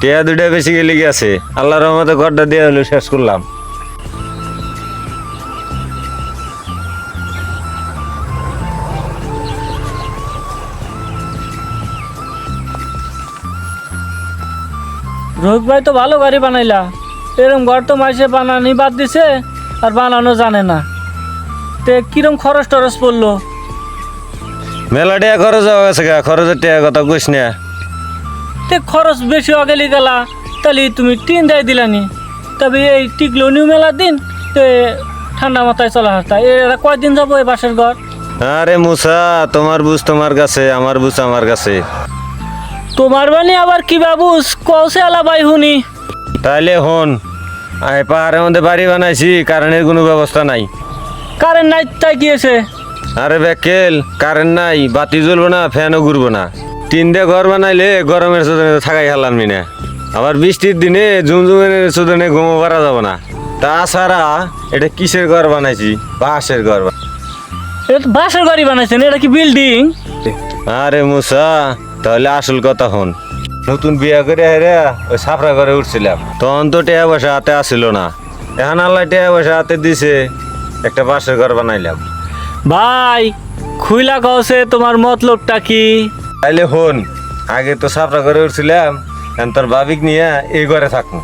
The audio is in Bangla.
টিয়া দুটা বেশি গেলে গেছে, আল্লাহর রহমতে ঘরটা দিয়ে হলো শেষ করলাম। রোহিত ভাই তো ভালো গাড়ি বানাইলা, এরকম ঘর তো মাসে বানানি বাদ দিছে আর বানানো জানে না। তে কিরম খরচ টরচ পড়লো? মেলা টিয়া খরচ হয়ে গেছে গা, খরচের টিয়া কথা কইস না। তে খরচ বেশি হয়ে গেলি গেলা, তাহলে তুমি টিন দেয় দিলানি। তবে এই টিকলো নিউ মেলার দিন তে ঠান্ডা মাথায় চলা হাসতা। এরা কয়দিন যাবো এই বাসের ঘর? আরে মুসা, তোমার বুঝ তোমার কাছে, আমার বুঝ আমার কাছে। তোমার বানি আবার কি বাবুস কৌশে আলা বাই হুনি। তাইলে হন, আয় পাহাড়ের মধ্যে বাড়ি বানাইছি, কারেন্টের কোনো ব্যবস্থা নাই। কারেন্ট নাই তাই গিয়েছে? আরে বেকেল, কারেন্ট নাই, বাতি জ্বলবো না, ফ্যানও ঘুরবো না। টিন দিয়ে ঘর বানাইলে গরমের চোদনে থাকাই হারলাম না। আবার বৃষ্টির দিনে ঝুমঝুমের চোদনে ঘুমো পারা যাবো না। তাছাড়া এটা কিসের ঘর বানাইছি? বাঁশের ঘর। এটা তো বাসের গাড়ি বানাইছেন, এটা কি বিল্ডিং? আরে মুসা, তাহলে আসল কথা হন। নতুন বিয়া করে হেরে ওই সাফরা ঘরে উঠছিলাম, তখন তো টেয়া পয়সা হাতে আসিল না। এখন আল্লাহ টেয়া পয়সা হাতে দিছে, একটা বাঁশের ঘর বানাইলাম। ভাই খুইলা কৌশে তোমার মতলবটা কি? তাইলে হন, আগে তো সাফরা ঘরে উঠছিলাম, এখন তোর ভাবিক নিয়ে এই ঘরে থাকবো।